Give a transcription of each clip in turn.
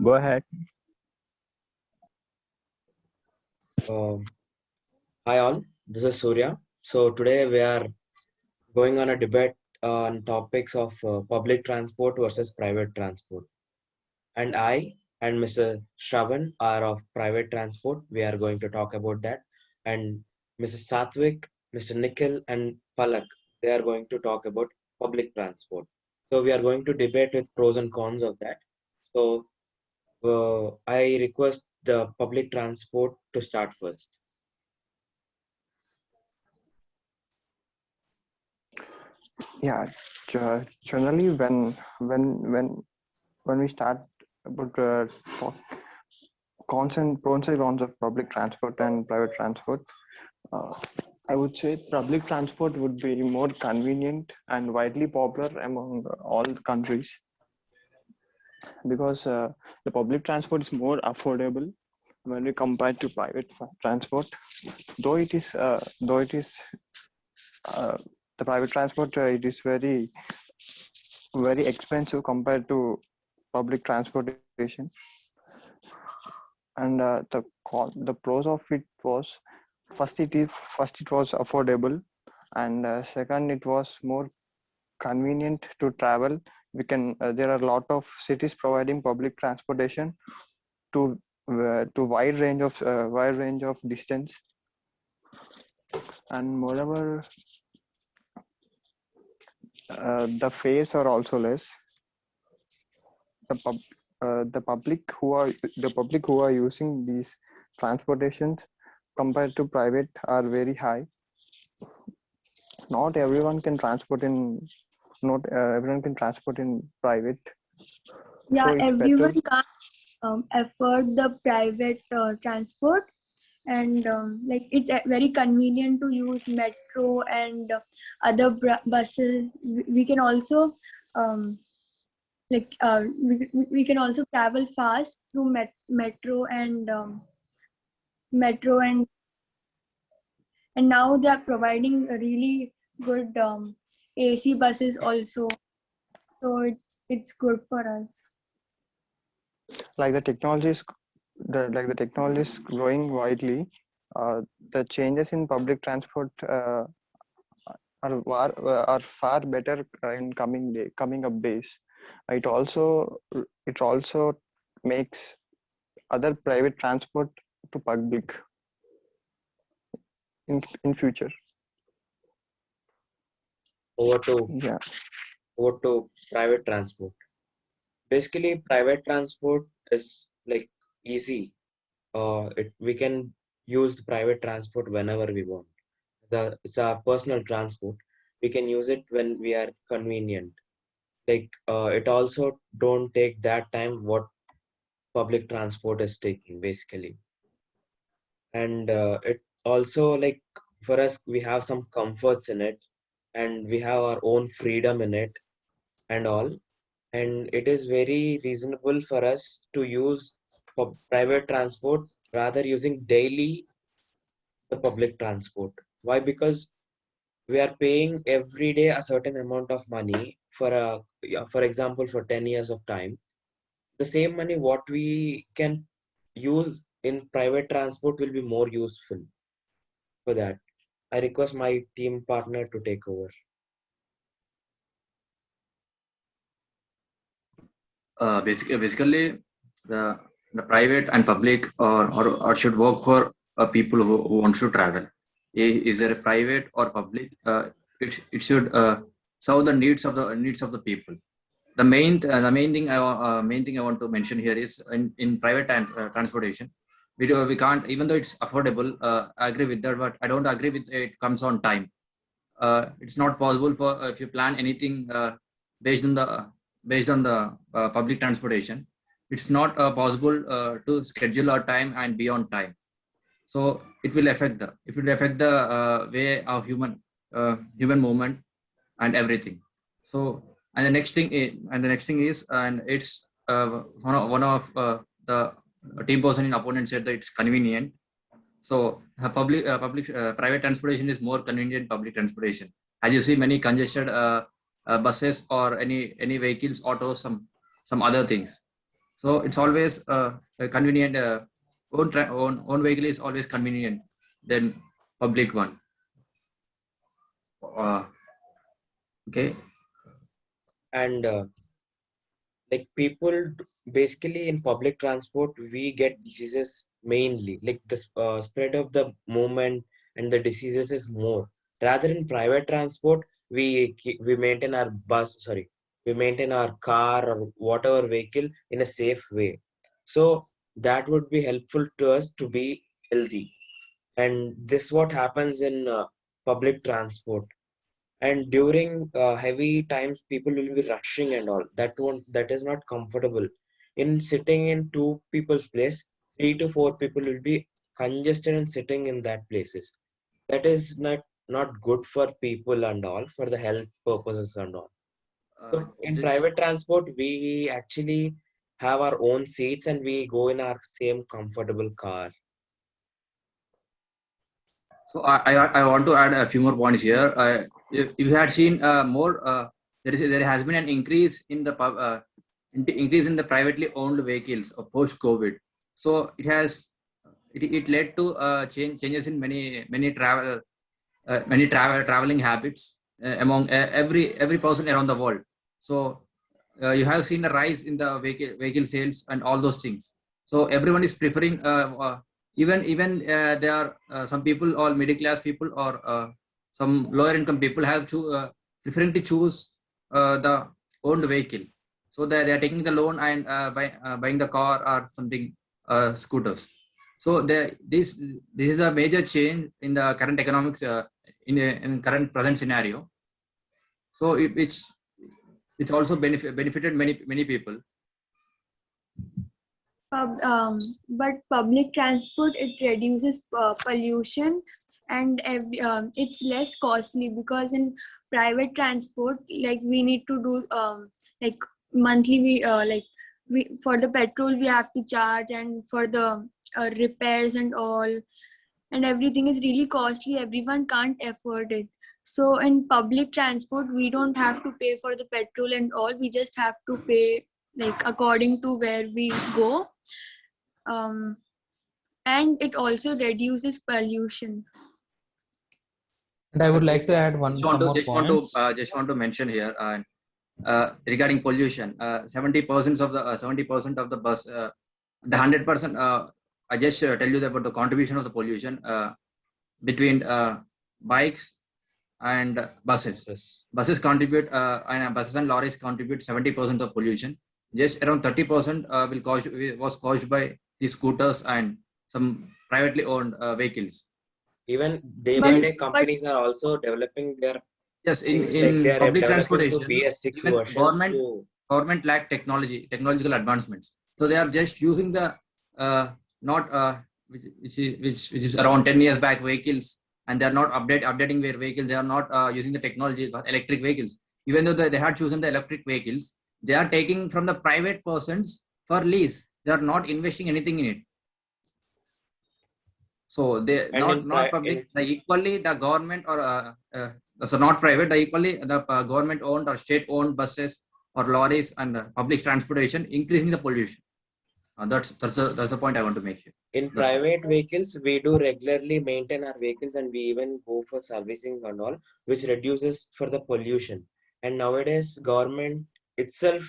Go ahead. Hi all, this is Surya. So today we are going on a debate on topics of public transport versus private transport. And I and Mr. Shravan are of private transport. We are going to talk about that. And Mrs. Satvik, Mr. Nikhil and Palak, they are going to talk about public transport. So we are going to debate with pros and cons of that. So I request the public transport to start first. Yeah, generally when we start about cons and pros and cons of public transport and private transport, I would say public transport would be more convenient and widely popular among all the countries because the public transport is more affordable when we compare to private transport. Though it is the private transport, it is very expensive compared to public transportation. And the pros of it was first it was affordable, and second it was more convenient to travel. We can there are a lot of cities providing public transportation to wide range of distance, and moreover the fares are also less. The public who are using these transportations compared to private are very high. Not everyone can transport in private. Yeah, So it's everyone better. can't afford the private transport, and like it's very convenient to use metro and other buses. We can also we can also travel fast through metro and now they are providing a really good AC buses also, so it's good for us. Like the technology is growing widely. The changes in public transport are far better in coming up days. It also makes other private transport to public in future. Over to private transport. Basically, private transport is like easy. We can use the private transport whenever we want. It's a personal transport. We can use it when we are convenient. Like it also don't take that time what public transport is taking basically. And it also like for us we have some comforts in it, and we have our own freedom in it and all. And it is very reasonable for us to use private transport rather using daily the public transport. Why? Because we are paying every day a certain amount of money for example, for 10 years of time. The same money what we can use in private transport will be more useful for that. I request my team partner to take over. Basically, the private and public or should work for people who wants to travel. Is there a private or public? It should serve the needs of the people. The main thing I want to mention here is in private transportation, we can't, even though it's affordable. I agree with that, but I don't agree with it comes on time. It's not possible for if you plan anything based on the public transportation. It's not possible to schedule our time and be on time. So it will affect the way of human movement and everything. So and the next thing is and it's one of the team person in opponent said that it's convenient. So private transportation is more convenient public transportation. As you see, many congested buses or any vehicles, autos, some other things. So it's always a convenient. Own vehicle is always convenient than public one. Okay. And like basically in public transport, we get diseases mainly, like the spread of the movement and the diseases is more. Rather in private transport, we maintain our we maintain our car or whatever vehicle in a safe way. So that would be helpful to us to be healthy. And this what happens in public transport. And during heavy times people will be rushing and all that is not comfortable. In sitting in two people's place, 3 to 4 people will be congested and sitting in that places. That is not good for people and all, for the health purposes and all. So in private transport we actually have our own seats and we go in our same comfortable car. So I want to add a few more points here. If you had seen there has been an increase in the increase in the privately owned vehicles post COVID. So it led to changes in many traveling habits among every person around the world. So you have seen a rise in the vehicle sales and all those things. So everyone is preferring even there are some people or middle class people or some lower income people have to preferring to choose the owned vehicle. So they are taking the loan and buying the car or something scooters. So this is a major change in the current economics in current present scenario. So it's also benefited many people. But public transport, it reduces pollution, and it's less costly, because in private transport, like we need to do like monthly, we for the petrol we have to charge, and for the repairs and all, and everything is really costly. Everyone can't afford it. So in public transport we don't have to pay for the petrol and all, we just have to pay like according to where we go. And it also reduces pollution. And I would like to add some more points. Just want to mention here regarding pollution. 70% of the bus, the 100%. I just tell you about the contribution of the pollution between bikes and buses. Buses contribute, and buses and lorries contribute 70% of pollution. Just around 30% was caused by the scooters and some privately owned vehicles. Even day by day companies are also developing their in like public transportation. BS6 government lack technological advancements. So they are just using the which is around 10 years back vehicles, and they are not updating their vehicles. They are not using the technology of electric vehicles. Even though they had chosen the electric vehicles, they are taking from the private persons for lease. They are not investing anything in it. So they not public. Equally, the government or so not private. Equally, the government owned or state owned buses or lorries and public transportation increasing the pollution. That's the point I want to make here. In private vehicles, we do regularly maintain our vehicles, and we even go for servicing and all, which reduces for the pollution. And nowadays, government itself,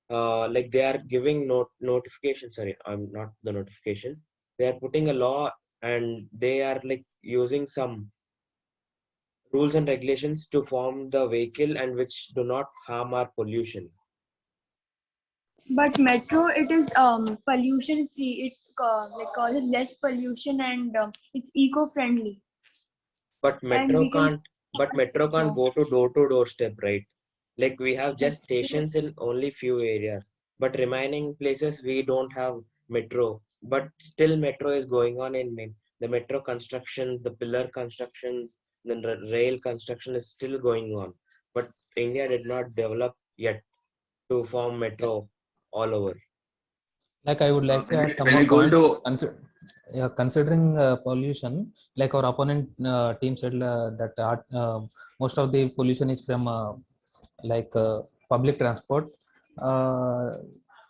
like they are giving notification. Sorry, I'm not the notification. They are putting a law, and they are like using some rules and regulations to form the vehicle and which do not harm our pollution. But metro, it is pollution free. It causes less pollution, and it's eco-friendly. But metro can't go to door step, right? Like we have just stations in only few areas, but remaining places we don't have metro. But still metro is going on in the metro construction, the pillar constructions, the rail construction is still going on. But India did not develop yet to form metro all over. Like I would like to add some more points. Considering pollution, like our opponent team said that most of the pollution is from public transport.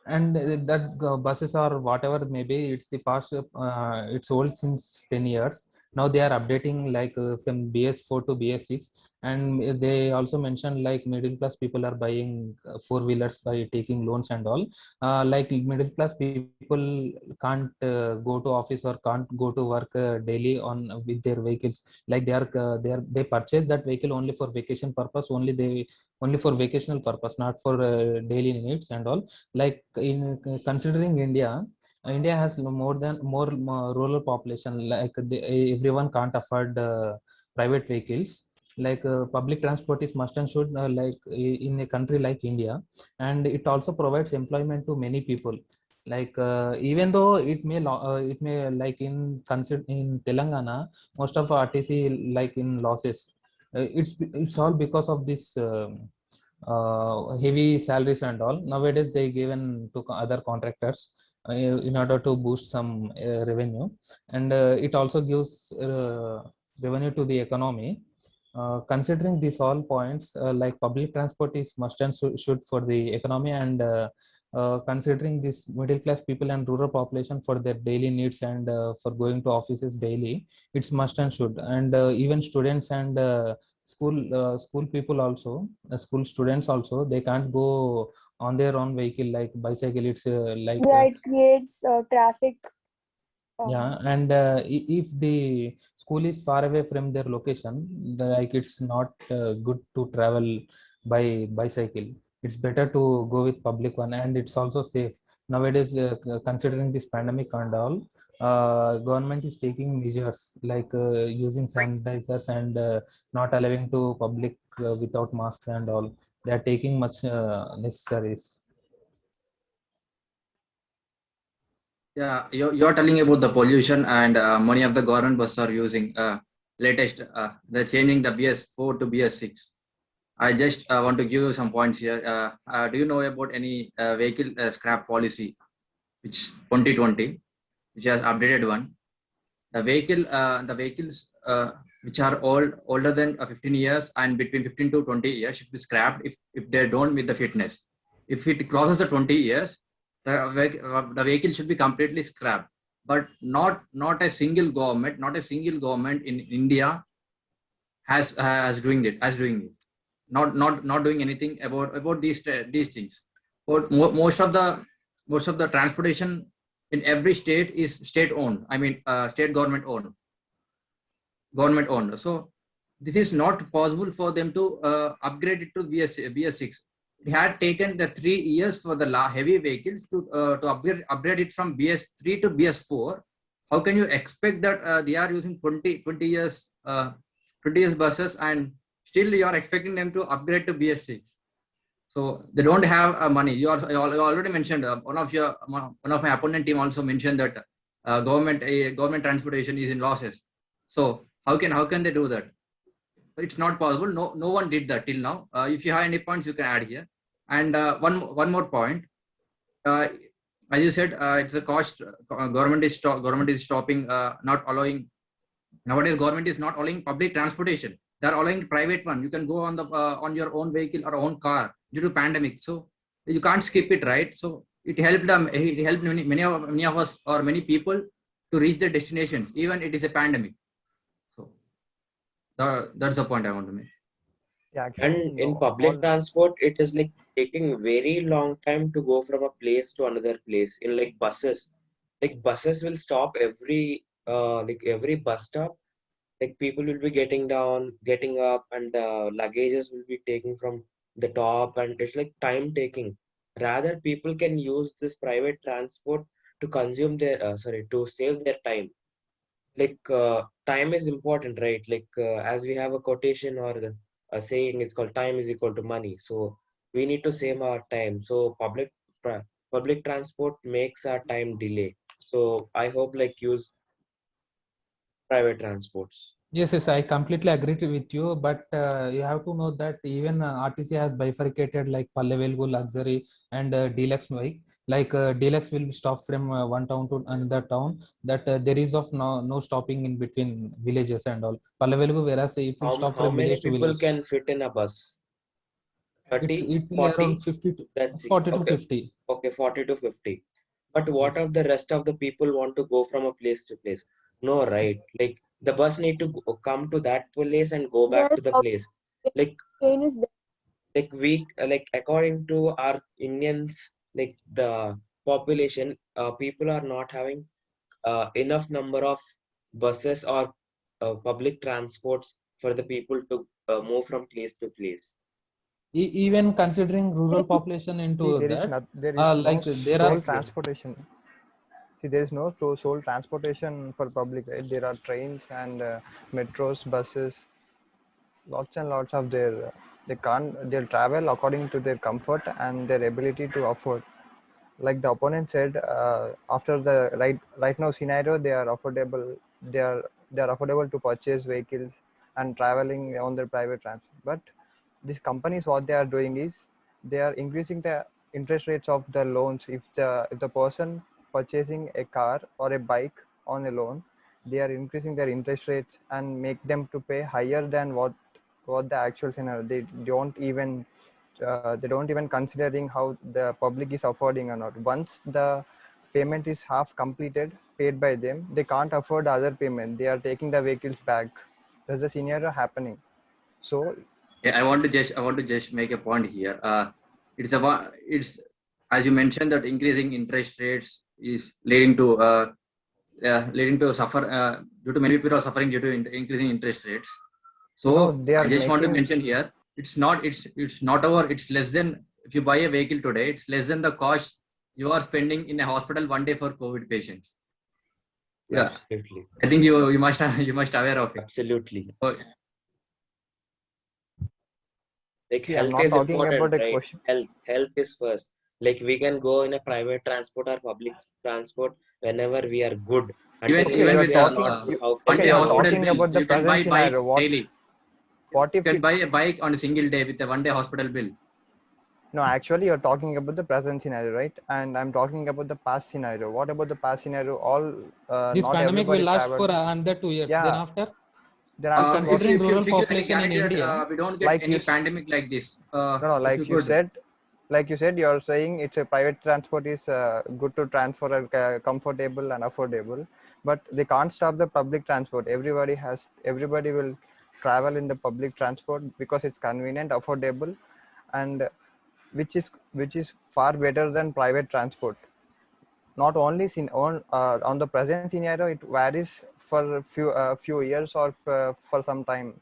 And that buses or whatever maybe it's the past, it's old since 10 years. Now they are updating like from BS4 to BS6. And they also mentioned like middle class people are buying four wheelers by taking loans and all. Like middle class people can't go to office or can't go to work daily on with their vehicles. Like they purchase that vehicle only for vacation purpose, only for vacational purpose, not for daily needs and all. Like in considering India has more rural population. Like everyone can't afford private vehicles. Like public transport is must and should, like in a country like India. And it also provides employment to many people. Like even though it may like in Telangana, most of RTC like in losses. It's all because of this heavy salaries and all. Nowadays they given to other contractors in order to boost some revenue. And it also gives revenue to the economy. Considering these all points, like public transport is must and should for the economy. And considering this middle class people and rural population for their daily needs and for going to offices daily, it's must and should. And even students and school people also, school students also, they can't go on their own vehicle like bicycle. It's like Yeah, it creates traffic. yeah. And if the school is far away from their location, like it's not good to travel by bicycle. It's better to go with public one. And it's also safe nowadays, considering this pandemic and all. Government is taking measures like using sanitizers and not allowing to public without masks and all. They are taking much necessaries. Yeah, you're telling about the pollution, and many of the government buses are using latest, they're changing the BS4 to BS6. I just want to give you some points here. Do you know about any vehicle scrap policy, which 2020, which has updated one? The vehicles which are older than 15 years and between 15 to 20 years should be scrapped if they don't meet the fitness. If it crosses the 20 years, the vehicle should be completely scrapped. But not a single government in India has doing it. Not doing anything about these things. But most of the transportation in every state is state owned. I mean, state government owned. So this is not possible for them to upgrade it to BS6. It had taken the 3 years for the heavy vehicles to upgrade it from BS3 to BS4. How can you expect that they are using 20 years 20 years buses, and still you are expecting them to upgrade to BS6? So they don't have money. You already mentioned, one of my opponent team also mentioned that government transportation is in losses. So how can they do that? It's not possible. No one did that till now. If you have any points, you can add here. And one more point. As you said, it's a cost. Government is stopping, not allowing. Nowadays, government is not allowing public transportation. They are allowing private one. You can go on your own vehicle or own car due to pandemic. So you can't skip it, right? So it helped them. It helped many of us or many people to reach their destinations, even it is a pandemic. So that's the point I want to make. Yeah, And in public transport, it is like taking very long time to go from a place to another place. In like buses will stop every bus stop. Like people will be getting down, getting up, and luggages will be taken from the top, and it's like time taking. Rather, people can use this private transport to consume their to save their time. Like time is important, right? Like as we have a quotation or a saying, it's called time is equal to money. So we need to save our time. So public transport makes our time delay. So I hope like use private transports. Yes, I completely agree with you. But you have to know that even RTC has bifurcated like Palle Velugu luxury and deluxe bike. Like deluxe will stop from one town to another town. That there is of no stopping in between villages and all. Palle Velugu, whereas it will stop How from many village to people village. can fit in a bus? 30, It will 40. around 50 to That's 40 to okay. 50. Okay, 40 to 50. But what Yes. of the rest of the people want to go from a place to place? No, right? Like the bus need to come to that place and go back There's to the place. Like train is there. we like according to our Indians, like the population, people are not having enough number of buses or public transports for the people to move from place to place. Even considering rural population See, into that, there is no like there are sole transportation. See, there is no sole transportation for public, right? There are trains and metros, buses, lots and lots of their. They'll travel according to their comfort and their ability to afford. Like the opponent said, after the right now scenario, they are affordable to purchase vehicles and traveling on their private transport. But these companies, what they are doing is they are increasing the interest rates of the loans. If the person purchasing a car or a bike on a loan, they are increasing their interest rates and make them to pay higher than what the actual scenario. They don't even considering how the public is affording or not. Once the payment is half completed, paid by them, they can't afford the other payment. They are taking the vehicles back. That's the scenario happening. So Yeah, I want to just make a point here. It's as you mentioned that increasing interest rates is leading to suffer due to many people are suffering due to increasing interest rates. no, So they I are just want to making. mention here, it's less than, if you buy a vehicle today, it's less than the cost you are spending in a hospital one day for COVID patients. Yeah, Absolutely. I think you must you must aware of it. Absolutely. So, Like See, I'm health not is talking important, about a right? question. Health is first. Like we can go in a private transport or public transport whenever we are good. even Until Okay, even unless you're with we are not, talking. how can one Okay, day we you're go? hospital talking bill, about the you can present buy bike scenario. daily. What You if can it? buy a bike on a single day with a one day hospital bill. No, actually, you're talking about the present scenario, right? And I'm talking about the past scenario. What about the past scenario? this Not pandemic will everybody last traveled. for another 2 years. Then Yeah. after, Then after what? considering rural If you can population in guarantee that India, we don't get Like you, any pandemic like this, no, no, if you could, you're saying it's a private transport is good to transfer and comfortable and affordable, but they can't stop the public transport. Everybody will travel in the public transport because it's convenient, affordable, and which is far better than private transport. Not only on the present scenario, it varies for a few years or for some time.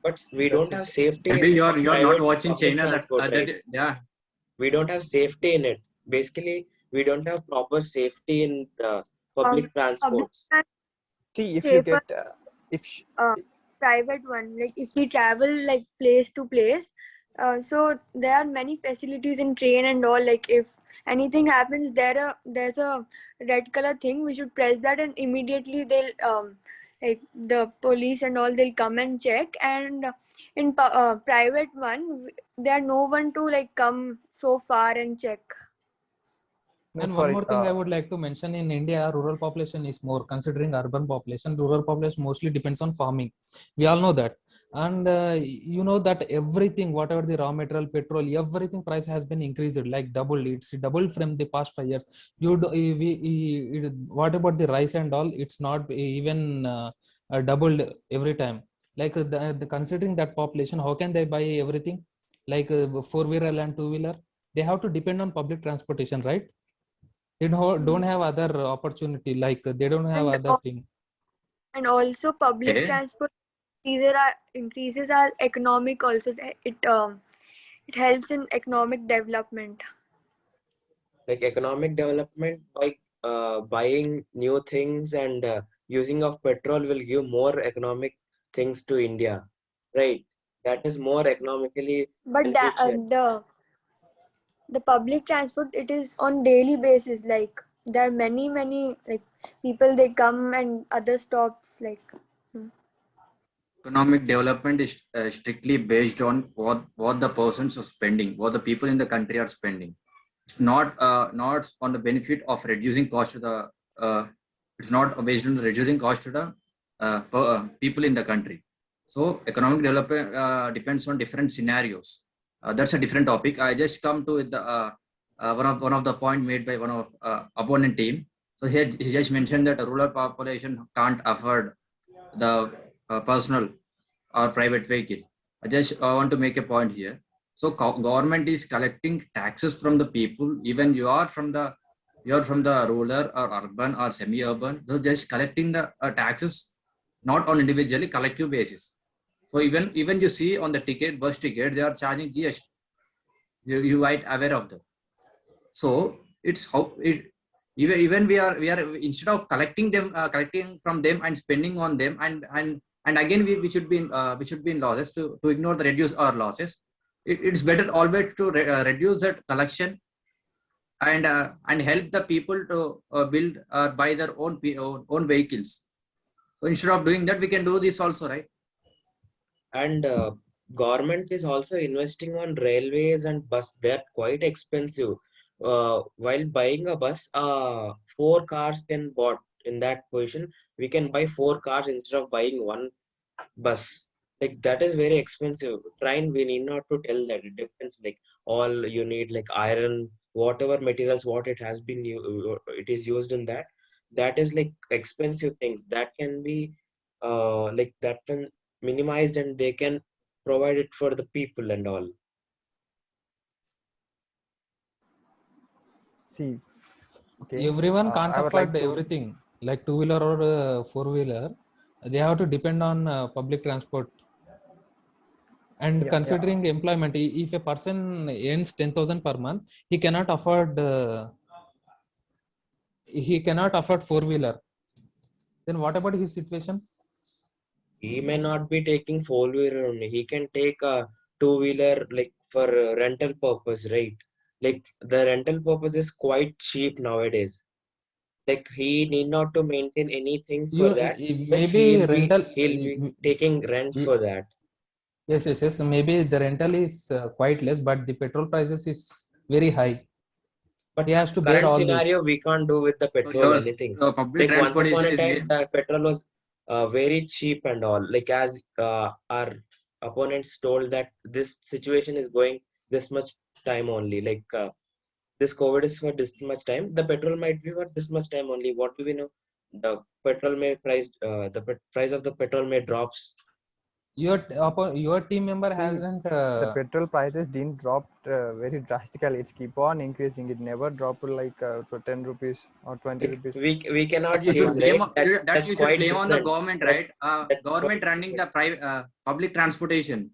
But we That's don't it. have safety maybe in you're not private watching public China transport, right? yeah. We don't have safety in it. Basically, we don't have proper safety in the public Public transports. transport See, if you safer, get if private one. Like if we travel like place to place, so there are many facilities in train and all. Like if anything happens, there's a red color thing. We should press that, and immediately they'll like the police and all, they'll come and check. And in private one, there are no one to like come so far and check. no and for one it more thing I would like to mention, in India, rural population is more. Considering urban population, rural population mostly depends on farming. We all know that. And you know that everything, whatever the raw material, petrol, everything price has been increased, like doubled. It's doubled from the past 5 years. What about the rice and all? It's not even doubled every time. Like considering that population, how can they buy everything? Like four-wheeler and two-wheeler? They have to depend on public transportation, right? They don't have other opportunity, like they don't have And other thing. and also public Okay. transport increases our economic also. It helps in economic development. Like economic development by buying new things and using of petrol will give more economic things to India, right? That is more economically But beneficial. the public transport, it is on daily basis. Like there are many like people, they come and other stops like. Economic development is strictly based on what the persons are spending, what the people in the country are spending. It's not on the benefit of reducing cost to the. It's not based on reducing cost to the people in the country. So economic development depends on different scenarios. That's a different topic. I just come to the one of the point made by one of opponent team. So he just mentioned that a rural population can't afford the personal or private vehicle. I just want to make a point here. So government is collecting taxes from the people. Even you're from the rural or urban or semi-urban. So just collecting the taxes, not on individually, collective basis. So even you see on the ticket, bus ticket, they are charging GST. You might aware of that. So it's how it even we are instead of collecting from them and spending on them and again we should be in losses to ignore the reduce our losses. It's better always to reduce that collection and help the people to build or buy their own vehicles. So instead of doing that, we can do this also, right? And government is also investing on railways and bus. They're quite expensive. While buying a bus, 4 cars can bought in that position. We can buy 4 cars instead of buying one bus. Like that is very expensive. Train, we need not to tell that. It depends. Like all you need, like iron, whatever materials, what it has been, it is used in that. That is like expensive things. That can be, like that can minimized and they can provide it for the people and all. See, okay. Everyone can't I would afford like to- everything, like 2-wheeler or 4-wheeler. They have to depend on public transport. And Yeah, considering employment, if a person earns 10,000 per month, he cannot afford 4-wheeler. Then what about his situation? He may not be taking 4-wheeler only. He can take a 2-wheeler like for rental purpose, right? Like the rental purpose is quite cheap nowadays. Like he need not to maintain anything for that. Just Maybe rental. he'll be taking rent for that. Yes. Maybe the rental is quite less, but the petrol prices is very high. But he has to bear current all scenario, this. we can't do with the petrol anything. Public Like once upon transportation a time, is the petrol was very cheap and all. Like as our opponents told that this situation is going this much time only. Like this COVID is for this much time. The petrol might be for this much time only. What do we know? The petrol may price the price of the petrol may drops. Your team member See, hasn't. the petrol prices didn't drop very drastically. It's keep on increasing. It never dropped like to 10 rupees or 20 Like, rupees. we cannot you should change, blame right? That's you should quite blame on the different. government, That's- right? that's Government quite running the different. private public transportation.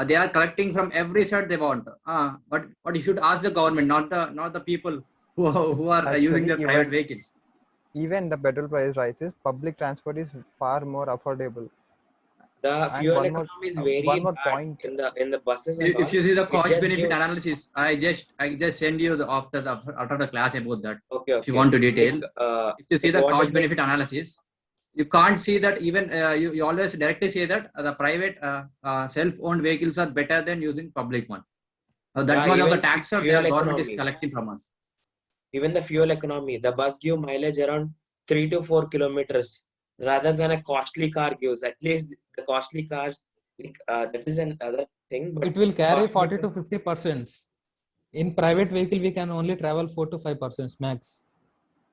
They are collecting from every side they want. But you should ask the government, not the people who are using their Actually, private vehicles. even the petrol price rises, public transport is far more affordable. The And fuel one more- economy is very one more bad point. in the buses and If all. you see the It cost just benefit gives- analysis, I just send you after the class about that. Okay. If you want to detail, Like, if you see like the what cost is the- benefit analysis, you can't see that even you always directly say that the private self-owned vehicles are better than using public one. That Yeah, much of the even tax that the fuel government is economy. collecting from us. Even the fuel economy, the bus give mileage around 3 to 4 kilometers rather than a costly car gives. At least the costly cars, like, that is another thing. But It will carry costly 40 to 50%. In private vehicle, we can only travel 4 to 5% max.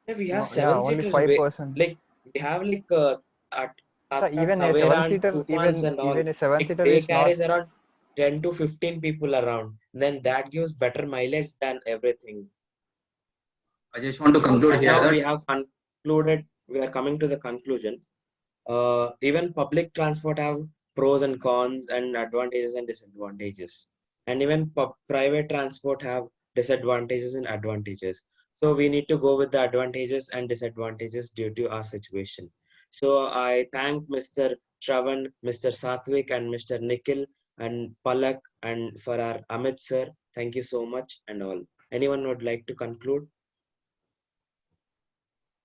Yeah, we have No, yeah, only 7-seaters. 5%. Like we have like at So even a Tavera and 7-seater, Tufans and all. even a 7-seater They is not. carries around 10 to 15 people around. Then that gives better mileage than everything. I just want to conclude As here now that we have concluded, we are coming to the conclusion. Even public transport have pros and cons and advantages and disadvantages. And even private transport have disadvantages and advantages. So we need to go with the advantages and disadvantages due to our situation. So I thank Mr. Shravan, Mr. Satvik, and Mr. Nikhil and Palak, and for our Amit sir. Thank you so much and all. Anyone would like to conclude?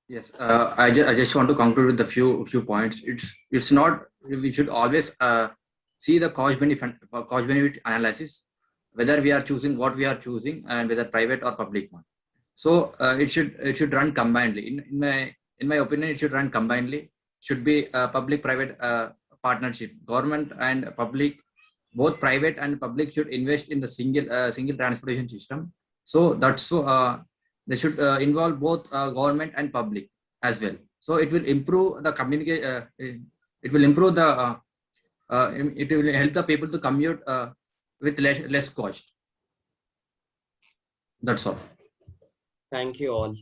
yes, I just want to conclude with a few points. It's not we should always see the cost benefit analysis, whether we are choosing what we are choosing and whether private or public one. So it should run combinedly. In my opinion, it should run combinedly. Should be public private partnership. Government and public both private and public should invest in the single transportation system. So that's they should involve both government and public as well. So it will improve the communication. It will improve the. It will help the people to commute with less cost. That's all. Thank you all.